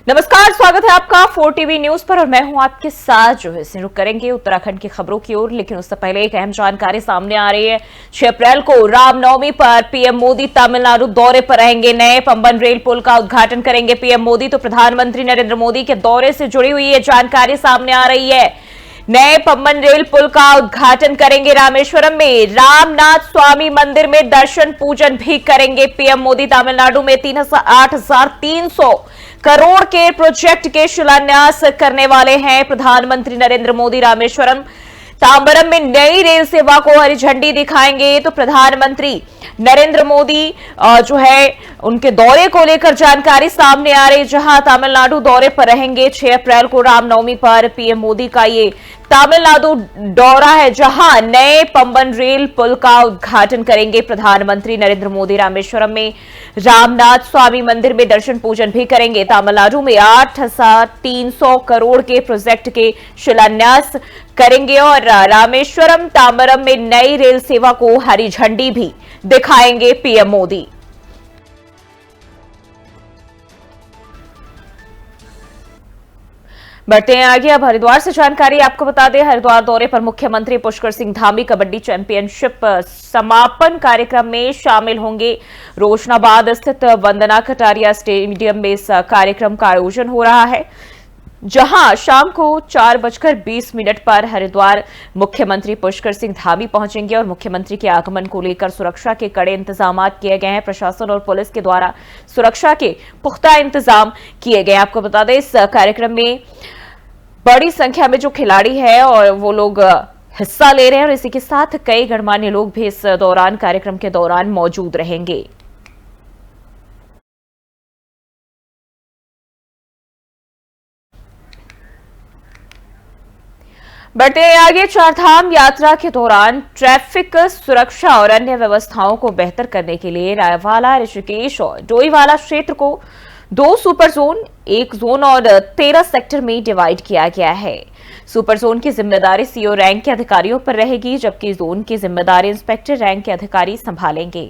नमस्कार, स्वागत है आपका 4 टीवी न्यूज पर और मैं हूं आपके साथ जो है रुक करेंगे उत्तराखंड की खबरों की ओर। लेकिन उससे पहले एक अहम जानकारी सामने आ रही है। 6 अप्रैल को रामनवमी पर पीएम मोदी तमिलनाडु दौरे पर रहेंगे। नए पंबन रेल पुल का उद्घाटन करेंगे पीएम मोदी। तो प्रधानमंत्री नरेंद्र मोदी के दौरे से जुड़ी हुई ये जानकारी सामने आ रही है। नए पंबन रेल पुल का उद्घाटन करेंगे रामेश्वरम में। रामनाथ स्वामी मंदिर में दर्शन पूजन भी करेंगे पीएम मोदी। तमिलनाडु में 8,300 करोड़ के प्रोजेक्ट के शिलान्यास करने वाले हैं प्रधानमंत्री नरेंद्र मोदी। रामेश्वरम तांबरम में नई रेल सेवा को हरी झंडी दिखाएंगे। तो प्रधानमंत्री नरेंद्र मोदी जो है उनके दौरे को लेकर जानकारी सामने आ रही, जहां तमिलनाडु दौरे पर रहेंगे। 6 अप्रैल को रामनवमी पर पीएम मोदी का ये तमिलनाडु दौरा है, जहां नए पंबन रेल पुल का उद्घाटन करेंगे प्रधानमंत्री नरेंद्र मोदी। रामेश्वरम में रामनाथ स्वामी मंदिर में दर्शन पूजन भी करेंगे। तमिलनाडु में 8,300 करोड़ के प्रोजेक्ट के शिलान्यास करेंगे और रामेश्वरम तांबरम में नई रेल सेवा को हरी झंडी भी दिखाएंगे पीएम मोदी। बढ़ते हैं आगे। अब हरिद्वार से जानकारी आपको बता दें। हरिद्वार दौरे पर मुख्यमंत्री पुष्कर सिंह धामी कबड्डी चैंपियनशिप समापन कार्यक्रम में शामिल होंगे। रोशनाबाद स्थित वंदना कटारिया स्टेडियम में इस कार्यक्रम का आयोजन हो रहा है, जहां शाम को 4:20 पर हरिद्वार मुख्यमंत्री पुष्कर सिंह धामी पहुंचेंगे और मुख्यमंत्री के आगमन को लेकर सुरक्षा के कड़े इंतजाम किए गए हैं। प्रशासन और पुलिस के द्वारा सुरक्षा के पुख्ता इंतजाम किए गए। आपको बता दें, इस कार्यक्रम में बड़ी संख्या में जो खिलाड़ी है और वो लोग हिस्सा ले रहे हैं और इसी के साथ कई गणमान्य लोग भी इस दौरान कार्यक्रम के दौरान मौजूद रहेंगे। बढ़ते हैं आगे। चारधाम यात्रा के दौरान ट्रैफिक सुरक्षा और अन्य व्यवस्थाओं को बेहतर करने के लिए रायवाला, ऋषिकेश और डोईवाला क्षेत्र को 2 सुपर जोन, 1 जोन और 13 सेक्टर में डिवाइड किया गया है। सुपर जोन की जिम्मेदारी सीओ रैंक के अधिकारियों पर रहेगी, जबकि जोन की जिम्मेदारी इंस्पेक्टर रैंक के अधिकारी संभालेंगे।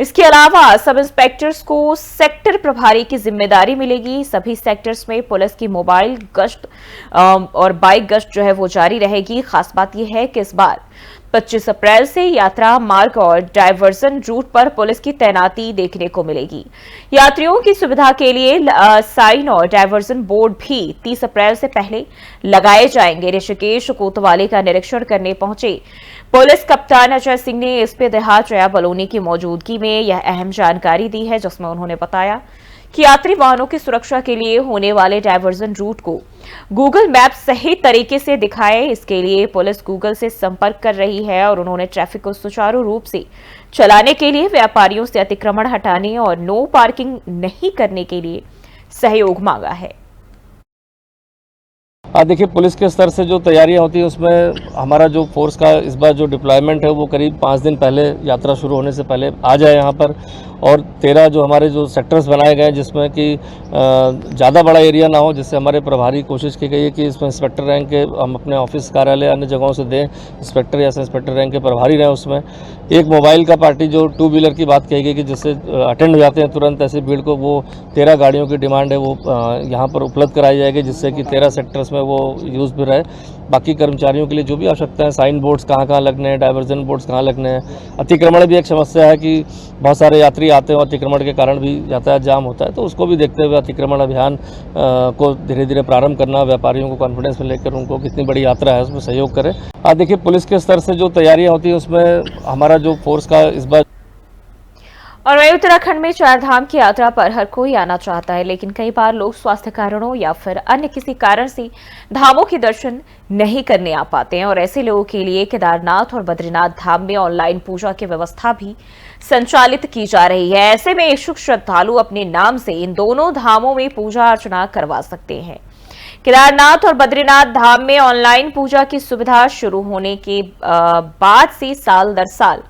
इसके अलावा सब इंस्पेक्टर्स को सेक्टर प्रभारी की जिम्मेदारी मिलेगी। सभी सेक्टर्स में पुलिस की मोबाइल गश्त और बाइक गश्त जो है वो जारी रहेगी। खास बात यह है कि इस बार 25 अप्रैल से यात्रा मार्ग और डायवर्जन रूट पर पुलिस की तैनाती देखने को मिलेगी। यात्रियों की सुविधा के लिए साइन और डायवर्जन बोर्ड भी 30 अप्रैल से पहले लगाए जाएंगे। ऋषिकेश कोतवाली का निरीक्षण करने पहुंचे पुलिस कप्तान अजय सिंह ने एसपी देहात जया बलोनी की मौजूदगी में यह अहम जानकारी दी है, जिसमें उन्होंने बताया कि यात्री वाहनों की सुरक्षा के लिए होने वाले डायवर्जन रूट को गूगल मैप सही तरीके से दिखाए। इसके लिए पुलिस गूगल से संपर्क कर रही है और उन्होंने ट्रैफिक को सुचारू रूप से चलाने के लिए व्यापारियों से अतिक्रमण हटाने और नो पार्किंग नहीं करने के लिए सहयोग मांगा है। देखिए, पुलिस के स्तर से जो तैयारियां होती हैं उसमें हमारा जो फोर्स का इस बार जो डिप्लॉयमेंट है वो करीब 5 दिन पहले यात्रा शुरू होने से पहले आ जाए यहाँ पर। और 13 जो हमारे जो सेक्टर्स बनाए गए हैं जिसमें कि ज़्यादा बड़ा एरिया ना हो, जिससे हमारे प्रभारी कोशिश की गई है कि इसमें इंस्पेक्टर रैंक के हम अपने ऑफिस कार्यालय अन्य जगहों से दें, इंस्पेक्टर या इंस्पेक्टर रैंक के प्रभारी रहें। उसमें एक मोबाइल का पार्टी जो 2 व्हीलर की बात कही गई कि जिससे अटेंड हो जाते हैं तुरंत ऐसी भीड़ को, वो 13 गाड़ियों की डिमांड है वो यहाँ पर उपलब्ध कराई जाएगी, जिससे कि 13 सेक्टर्स में वो यूज़ भी रहे। बाकी कर्मचारियों के लिए जो भी आवश्यकता है, साइन बोर्ड्स कहाँ लगने हैं, डायवर्जन बोर्ड्स कहाँ लगने हैं। अतिक्रमण भी एक समस्या है कि बहुत सारे यात्री आते हैं और अतिक्रमण के कारण भी यातायात जाम होता है, तो उसको भी देखते हुए अतिक्रमण अभियान को धीरे धीरे प्रारंभ करना, व्यापारियों को कॉन्फिडेंस में लेकर उनको कितनी बड़ी यात्रा है उसमें सहयोग करें। देखिए, पुलिस के स्तर से जो तैयारियां होती हैं उसमें हमारा जो फोर्स का इस बार और वहीं उत्तराखंड में चारधाम की यात्रा पर हर कोई आना चाहता है, लेकिन कई बार लोग स्वास्थ्य कारणों या फिर अन्य किसी कारण से धामों के दर्शन नहीं करने आ पाते हैं और ऐसे लोगों के लिए केदारनाथ और बद्रीनाथ धाम में ऑनलाइन पूजा की व्यवस्था भी संचालित की जा रही है। ऐसे में इच्छुक श्रद्धालु अपने नाम से इन दोनों धामों में पूजा अर्चना करवा सकते हैं। केदारनाथ और बद्रीनाथ धाम में ऑनलाइन पूजा की सुविधा शुरू होने के बाद से साल दर साल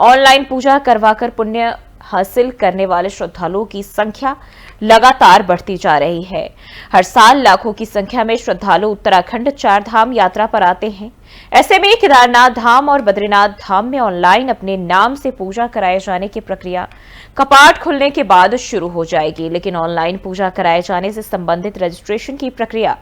ऑनलाइन पूजा करवाकर पुण्य हासिल करने वाले श्रद्धालुओं की संख्या लगातार बढ़ती जा रही है। हर साल लाखों की संख्या में श्रद्धालु उत्तराखंड चार धाम यात्रा पर आते हैं। ऐसे में केदारनाथ धाम और बद्रीनाथ धाम में ऑनलाइन अपने नाम से पूजा कराए जाने की प्रक्रिया कपाट खुलने के बाद शुरू हो जाएगी, लेकिन ऑनलाइन पूजा कराए जाने से संबंधित रजिस्ट्रेशन की प्रक्रिया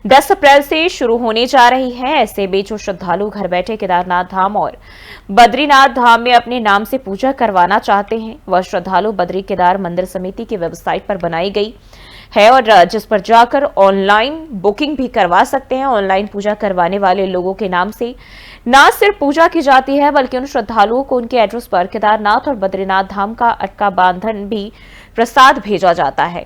10 अप्रैल से शुरू होने जा रही है। ऐसे में जो श्रद्धालु घर बैठे केदारनाथ धाम और बद्रीनाथ धाम में अपने नाम से पूजा करवाना चाहते हैं, वह श्रद्धालु बद्री केदार मंदिर समिति की वेबसाइट पर बनाई गई है और जिस पर जाकर ऑनलाइन बुकिंग भी करवा सकते हैं। ऑनलाइन पूजा करवाने वाले लोगों के नाम से न सिर्फ पूजा की जाती है, बल्कि उन श्रद्धालुओं को उनके एड्रेस पर केदारनाथ और बद्रीनाथ धाम का अटका बांधन भी प्रसाद भेजा जाता है।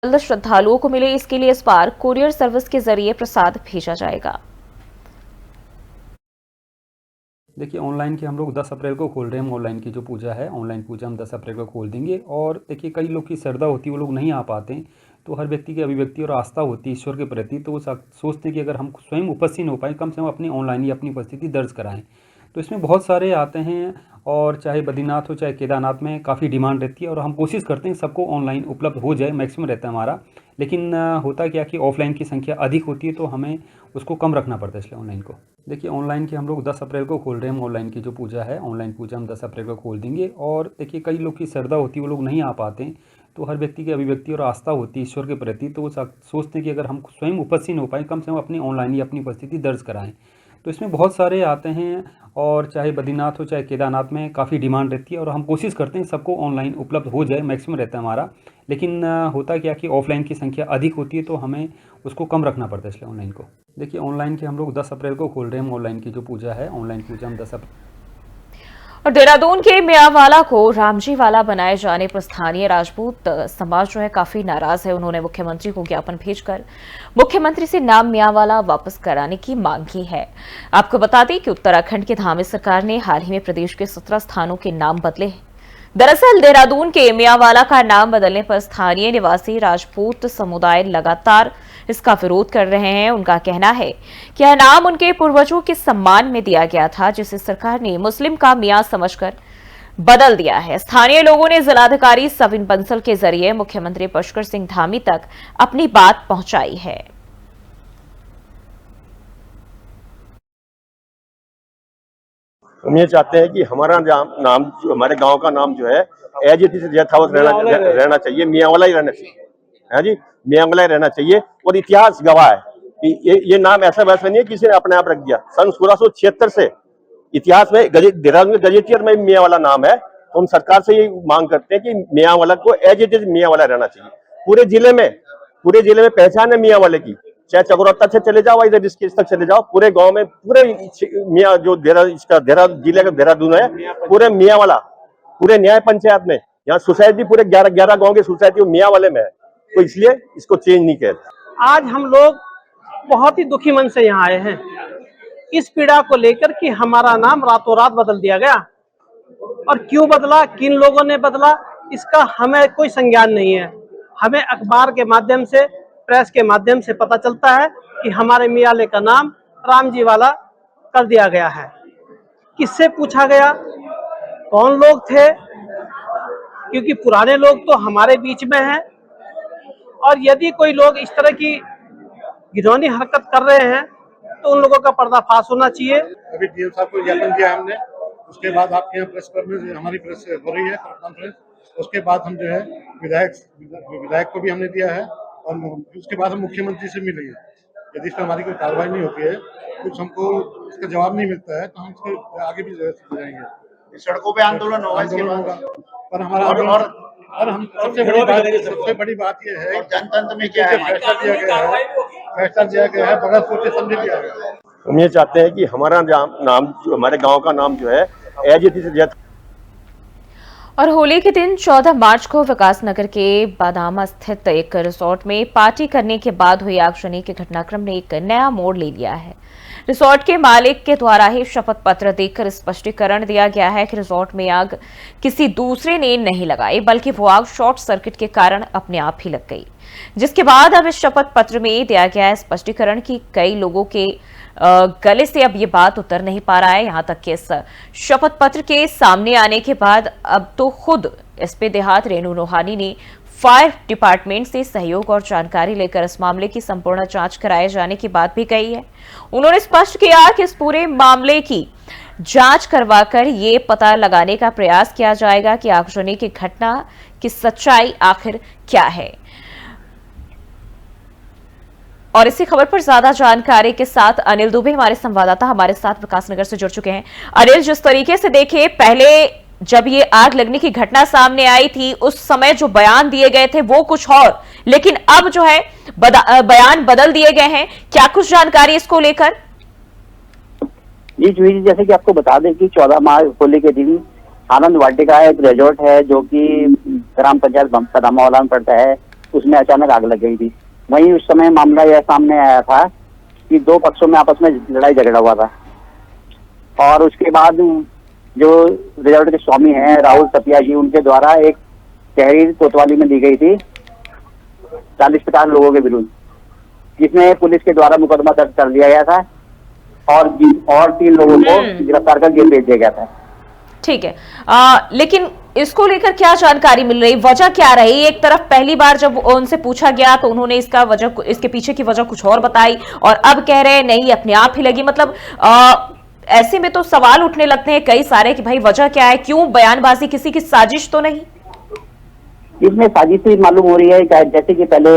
जल्द श्रद्धालुओं को मिले, इसके लिए इस बार कुरियर सर्विस के जरिए प्रसाद भेजा जाएगा। देखिए, ऑनलाइन की हम लोग 10 अप्रैल को खोल रहे हैं। ऑनलाइन की जो पूजा है, ऑनलाइन पूजा हम 10 अप्रैल को खोल देंगे। और देखिए, कई लोग की श्रद्धा होती है, वो लोग नहीं आ पाते हैं, तो हर व्यक्ति की अभिव्यक्ति और आस्था होती है ईश्वर के प्रति, तो वो सोचते हैं कि अगर हम स्वयं उपस्थित हो पाए, कम से कम अपनी ऑनलाइन ही अपनी उपस्थिति दर्ज कराएं। तो इसमें बहुत सारे आते हैं, और चाहे बद्रीनाथ हो चाहे केदारनाथ में काफ़ी डिमांड रहती है, और हम कोशिश करते हैं सबको ऑनलाइन उपलब्ध हो जाए, मैक्सिमम रहता है हमारा। लेकिन होता क्या कि ऑफलाइन की संख्या अधिक होती है, तो हमें उसको कम रखना पड़ता है, इसलिए ऑनलाइन को। देखिए, ऑनलाइन की हम लोग 10 अप्रैल को खोल रहे हैं। ऑनलाइन की जो पूजा है, ऑनलाइन पूजा हम 10 अप्रैल को खोल देंगे। और देखिए, कई लोग की श्रद्धा होती है, वो लोग नहीं आ पाते हैं, तो हर व्यक्ति की अभिव्यक्ति और आस्था होती है ईश्वर के प्रति, तो वो सोचते हैं कि अगर हम स्वयं उपस्थित हो पाए, कम से कम अपनी ऑनलाइन ही अपनी उपस्थिति दर्ज कराएं। तो इसमें बहुत सारे आते हैं, और चाहे बद्रीनाथ हो चाहे केदारनाथ में काफ़ी डिमांड रहती है, और हम कोशिश करते हैं सबको ऑनलाइन उपलब्ध हो जाए, मैक्सिमम रहता है हमारा। लेकिन होता क्या कि ऑफलाइन की संख्या अधिक होती है, तो हमें उसको कम रखना पड़ता है, इसलिए ऑनलाइन को। देखिए, ऑनलाइन की हम लोग 10 अप्रैल को खोल रहे हैं। ऑनलाइन की जो पूजा है, ऑनलाइन पूजा हम 10 अप्रैल। और देहरादून के मियांवाला को रामजी वाला बनाए जाने पर स्थानीय राजपूत समाज जो है काफी नाराज है। उन्होंने मुख्यमंत्री को ज्ञापन भेजकर मुख्यमंत्री से नाम मियांवाला वापस कराने की मांग की है। आपको बता दें कि उत्तराखंड की धामी सरकार ने हाल ही में प्रदेश के 17 स्थानों के नाम बदले हैं। दरअसल देहरादून के मियांवाला का नाम बदलने पर स्थानीय निवासी राजपूत समुदाय लगातार इसका विरोध कर रहे हैं। उनका कहना है कि यह नाम उनके पूर्वजों के सम्मान में दिया गया था, जिसे सरकार ने मुस्लिम का मियां समझकर बदल दिया है। स्थानीय लोगों ने जिलाधिकारी सविन बंसल के जरिए मुख्यमंत्री पुष्कर सिंह धामी तक अपनी बात पहुंचाई है। हम ये चाहते हैं कि हमारा नाम जो हमारे गांव का नाम जो है एज इट इज यथावत रहना चाहिए, मियांवाला ही रहना चाहिए। हाँ जी, मियांवाला ही रहना चाहिए। और इतिहास गवाह है कि ये नाम ऐसा वैसा नहीं है किसी ने अपने आप रख दिया। सन 1676 से इतिहास में देहरादून के गजेटियर में मियांवाला नाम है। तो हम सरकार से ये मांग करते हैं कि मियांवाला को एज इट इज मियांवाला रहना चाहिए। पूरे जिले में पहचान है मियांवाले की, चाहे चकोरत्ता से चले जाओ, इधर ऋषिकेश तक चले जाओ, पूरे गांव में पूरे मियाँ जो जिले का देहरादून है, पूरे मियांवाला, पूरे न्याय पंचायत में, यहाँ सोसाइटी पूरे 11 गांव की सोसाइटी मियांवाले में है। तो इसलिए इसको चेंज नहीं कहते। आज हम लोग बहुत ही दुखी मन से यहाँ आए हैं, इस पीड़ा को लेकर कि हमारा नाम रातों रात बदल दिया गया। और क्यों बदला, किन लोगों ने बदला, इसका हमें कोई संज्ञान नहीं है। हमें अखबार के माध्यम से, प्रेस के माध्यम से पता चलता है कि हमारे मियांवाले का नाम रामजी वाला कर दिया गया है। किससे पूछा गया, कौन लोग थे, क्योंकि पुराने लोग तो हमारे बीच में हैं, और यदि कोई लोग इस तरह की घिनौनी हरकत कर रहे हैं तो उन लोगों का पर्दाफाश होना चाहिए। अभी डीएम साहब को ज्ञापन दिया हमने, उसके बाद आपके यहाँ प्रेस कॉन्फ्रेंस, हमारी प्रेस हो रही है कॉन्फ्रेंस, उसके बाद हम जो है विधायक को भी हमने दिया है, और उसके बाद हम मुख्यमंत्री से मिलेंगे। यदि इस पर हमारी कोई कार्रवाई नहीं होती है, कुछ हमको इसका जवाब नहीं मिलता है, तो हम इसके आगे भी जाएंगे। सड़कों पे आंदोलन होगा। पर हमारा और हम सबसे बड़ी बात ये है, जनतंत्र में क्या है, फैसला दिया गया है बगैर सोचे समझे दिया गया है। हम ये चाहते हैं कि हमारा नाम जो हमारे गांव का नाम जो है एज इट इज। और होली के दिन 14 मार्च को विकासनगर के बादामा स्थित एक रिसोर्ट में पार्टी करने के बाद हुई आगजनी के घटनाक्रम ने एक नया मोड़ ले लिया है। रिसोर्ट के मालिक के द्वारा ही शपथ पत्र देकर स्पष्टीकरण दिया गया है कि रिसोर्ट में आग किसी दूसरे ने नहीं लगाई, बल्कि वो आग शॉर्ट सर्किट के कारण अपने आप ही लग गई। जिसके बाद अब इस शपथ पत्र में दिया गया है स्पष्टीकरण कि कई लोगों के गले से अब ये बात उतर नहीं पा रहा है। यहां तक कि इस शपथ पत्र के सामने आने के बाद अब तो खुद एसपी देहात रेणु लोहानी ने फायर डिपार्टमेंट से सहयोग और जानकारी लेकर इस मामले की संपूर्ण जांच कराए जाने की बात भी कही है। उन्होंने स्पष्ट किया कि इस पूरे मामले की जांच करवाकर ये पता लगाने का प्रयास किया जाएगा कि आगजनी की घटना की सच्चाई आखिर क्या है। और इसी खबर पर ज्यादा जानकारी के साथ अनिल दुबे हमारे संवाददाता हमारे साथ विकासनगर से जुड़ चुके हैं। अनिल, जिस तरीके से देखे पहले जब ये आग लगने की घटना सामने आई थी उस समय जो बयान दिए गए थे वो कुछ और, लेकिन अब जो है बयान बदल दिए गए हैं, क्या कुछ जानकारी इसको लेकर? जी जूही जी, जैसे कि आपको बता दें कि 14 मार्च होली के दिन आनंद वाटिका एक रिजॉर्ट है जो कि ग्राम पंचायत बदामावाला में पड़ता है, उसमें अचानक आग लग गई थी। वहीं उस समय मामला यह सामने आया था कि दो पक्षों में आपस में लड़ाई झगड़ा हुआ था और उसके बाद जो रिजॉर्ट के स्वामी हैं राहुल सतिया जी, उनके द्वारा एक तहरीर कोतवाली में दी गई थी 40-50 लोगों के विरुद्ध, जिसमें पुलिस के द्वारा मुकदमा दर्ज कर लिया गया था और 3 लोगों को गिरफ्तार कर जेल भेज दिया गया था। ठीक है, लेकिन इसको लेकर क्या जानकारी मिल रही, वजह क्या रही? एक तरफ पहली बार जब उनसे पूछा गया तो उन्होंने इसके पीछे की वजह कुछ और बताई और अब कह रहे हैं नहीं अपने आप ही लगी। मतलब ऐसे में तो सवाल उठने लगते हैं कई सारे कि भाई वजह क्या है, क्यों बयानबाजी, किसी की साजिश तो नहीं? इसमें साजिश ही मालूम हो रही है। जैसे कि पहले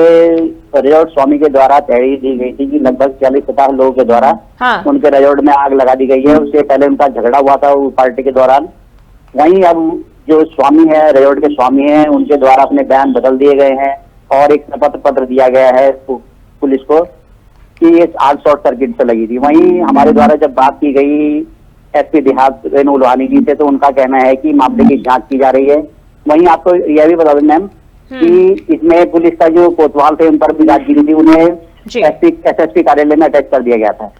रिजॉर्ट स्वामी के द्वारा तहरीर दी गई थी कि लगभग 40-50 लोगों के द्वारा उनके रिजॉर्ट में आग लगा दी गई है। उससे पहले उनका झगड़ा हुआ था वो पार्टी के दौरान। वहीं अब जो स्वामी है, रिजॉर्ट के स्वामी हैं, उनके द्वारा अपने बयान बदल दिए गए हैं और एक शपथ पत्र दिया गया है पुलिस को कि ये आग शॉर्ट सर्किट से लगी थी। वहीं हमारे द्वारा जब बात की गई एसपी देहात रेणु लोहानी जी से तो उनका कहना है कि मामले की जांच की जा रही है। वहीं आपको यह भी बता दें मैम कि इसमें पुलिस का जो कोतवाल थे उन पर भी राजगिरी थी, उन्हें एसएसपी कार्यालय में अटैच कर दिया गया था।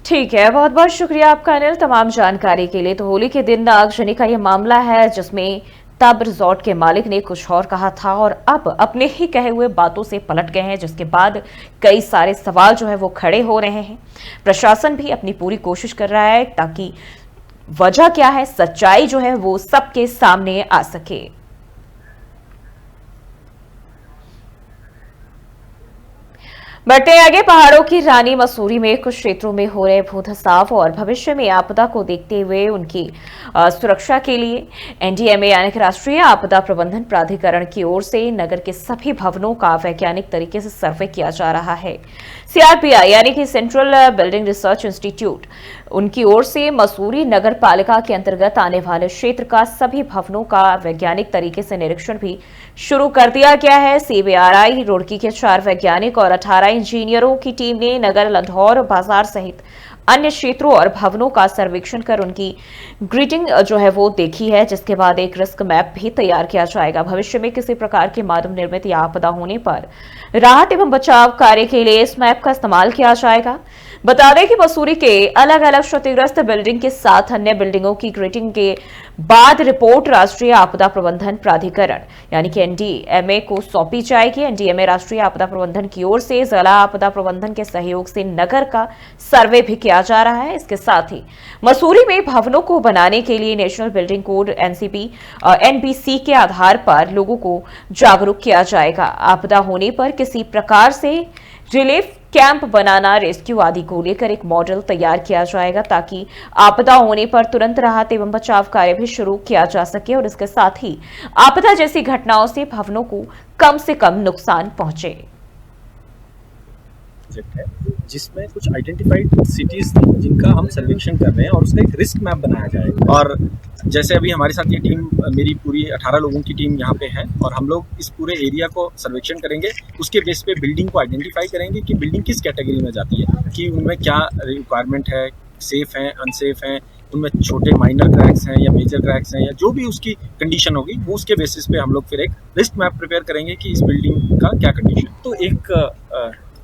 ठीक है, बहुत बहुत शुक्रिया आपका अनिल तमाम जानकारी के लिए। तो होली के दिन आगजनी का यह मामला है जिसमें तब रिजॉर्ट के मालिक ने कुछ और कहा था और अब अपने ही कहे हुए बातों से पलट गए हैं, जिसके बाद कई सारे सवाल जो है वो खड़े हो रहे हैं। प्रशासन भी अपनी पूरी कोशिश कर रहा है ताकि वजह क्या है, सच्चाई जो है वो सबके सामने आ सके। बढ़ते आगे, पहाड़ों की रानी मसूरी में कुछ क्षेत्रों में हो रहे भूधसाव और भविष्य में आपदा को देखते हुए उनकी सुरक्षा के लिए एनडीएमए यानी कि राष्ट्रीय आपदा प्रबंधन प्राधिकरण की ओर से नगर के सभी भवनों का वैज्ञानिक तरीके से सर्वे किया जा रहा है। सीआरपीआई यानी कि सेंट्रल बिल्डिंग रिसर्च इंस्टीट्यूट, उनकी ओर से मसूरी नगर पालिका के अंतर्गत आने वाले क्षेत्र का सभी भवनों का वैज्ञानिक तरीके से निरीक्षण भी शुरू कर दिया गया है। सीबीआरआई रुड़की के 4 वैज्ञानिक और 18 इंजीनियरों की टीम ने नगर, लंढौर बाजार सहित अन्य क्षेत्रों और भवनों का सर्वेक्षण कर उनकी ग्रीटिंग जो है वो देखी है, जिसके बाद एक रिस्क मैप भी तैयार किया जाएगा। भविष्य में किसी प्रकार की मानव निर्मित या आपदा होने पर राहत एवं बचाव कार्य के लिए इस मैप का इस्तेमाल किया जाएगा। बता दें कि मसूरी के अलग अलग क्षतिग्रस्त बिल्डिंग के साथ अन्य बिल्डिंगों की ग्रेडिंग के बाद रिपोर्ट राष्ट्रीय आपदा प्रबंधन प्राधिकरण यानी कि एनडीएमए को सौंपी जाएगी। एनडीएमए राष्ट्रीय आपदा प्रबंधन की ओर से जिला आपदा प्रबंधन के सहयोग से नगर का सर्वे भी किया जा रहा है। इसके साथ ही मसूरी में भवनों को बनाने के लिए नेशनल बिल्डिंग कोड एनबीसी के आधार पर लोगों को जागरूक किया जाएगा। आपदा होने पर किसी प्रकार से रिलीफ कैंप बनाना, रेस्क्यू आदि को लेकर एक मॉडल तैयार किया जाएगा ताकि आपदा होने पर तुरंत राहत एवं बचाव कार्य भी शुरू किया जा सके और इसके साथ ही आपदा जैसी घटनाओं से भवनों को कम से कम नुकसान पहुंचे। है जिसमें कुछ आइडेंटिफाइड सिटीज थी जिनका हम सर्वेक्षण कर रहे हैं और उसका एक रिस्क मैप बनाया जाएगा। और जैसे अभी हमारे साथ ये टीम, मेरी पूरी 18 लोगों की टीम यहाँ पे है और हम लोग इस पूरे एरिया को सर्वेक्षण करेंगे। उसके बेस पे बिल्डिंग को आइडेंटिफाई करेंगे कि बिल्डिंग किस कैटेगरी में जाती है, कि उनमें क्या रिक्वायरमेंट है, सेफ हैं, अनसेफ हैं, उनमें छोटे माइनर क्रैक्स हैं या मेजर क्रैक्स हैं, या जो भी उसकी कंडीशन होगी वो उसके बेसिस पे हम लोग फिर एक रिस्क मैप प्रिपेयर करेंगे कि इस बिल्डिंग का क्या कंडीशन। तो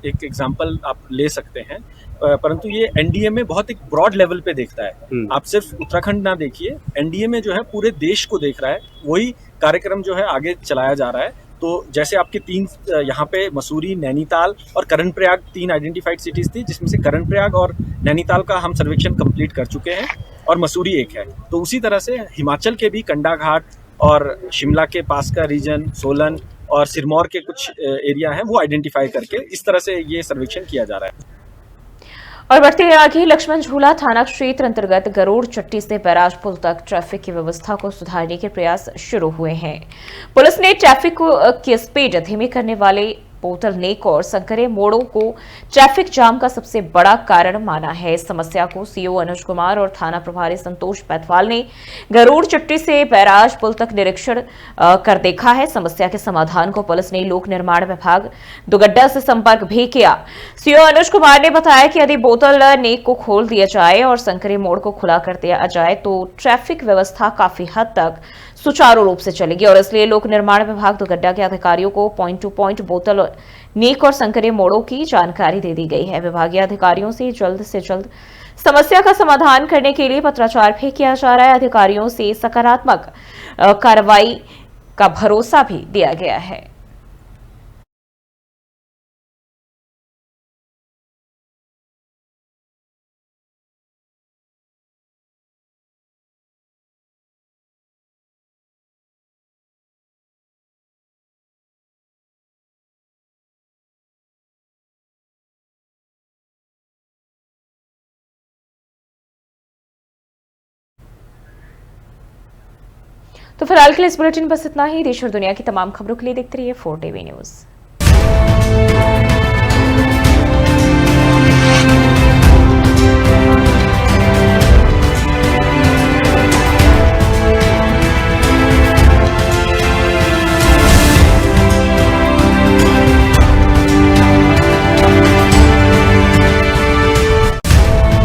एक एग्जांपल आप ले सकते हैं, परंतु ये एनडीएमए बहुत एक ब्रॉड लेवल पे देखता है। आप सिर्फ उत्तराखंड ना देखिए, एनडीएमए जो है पूरे देश को देख रहा है। वही कार्यक्रम जो है आगे चलाया जा रहा है तो जैसे आपके 3 यहाँ पे मसूरी, नैनीताल और करण प्रयाग 3 आइडेंटिफाइड सिटीज़ थी, जिसमें से करण प्रयाग और नैनीताल का हम सर्वेक्षण कंप्लीट कर चुके हैं और मसूरी एक है। तो उसी तरह से हिमाचल के भी कंडा घाट और शिमला के पास का रीजन, सोलन और सिरमौर के कुछ एरिया हैं, वो आइडेंटिफाई करके इस तरह से ये सर्वेक्षण किया जा रहा है। और बढ़ते हैं आगे, लक्ष्मण झूला थाना क्षेत्र अंतर्गत गरुड़ चट्टी से बैराज पुल तक ट्रैफिक की व्यवस्था को सुधारने के प्रयास शुरू हुए हैं। पुलिस ने ट्रैफिक की स्पीड धीमी करने वाले बोतल नेक और संकरे मोड़ों को ट्रैफिक जाम का सबसे बड़ा कारण माना है। इस समस्या को सीओ अनुज कुमार और थाना प्रभारी संतोष बैतवाल ने गरुड़ चट्टी से बैराज पुल तक निरीक्षण कर देखा है। समस्या के समाधान को पुलिस ने लोक निर्माण विभाग दुगड्डा से संपर्क भी किया। सीओ अनुज कुमार ने बताया कि यदि बोतल नेक को खोल दिया जाए और संकरे मोड़ को खुला कर दिया जाए तो ट्रैफिक व्यवस्था काफी हद तक सुचारू रूप से चलेगी और इसलिए लोक निर्माण विभाग दुगड्डा के अधिकारियों को पॉइंट टू पॉइंट बोतल नेक और संकरे मोड़ों की जानकारी दे दी गई है। विभागीय अधिकारियों से जल्द समस्या का समाधान करने के लिए पत्राचार भी किया जा रहा है। अधिकारियों से सकारात्मक कार्रवाई का भरोसा भी दिया गया है। तो फिलहाल के लिए इस बुलेटिन बस इतना ही। देश और दुनिया की तमाम खबरों के लिए देखते रहिए 4 टीवी न्यूज।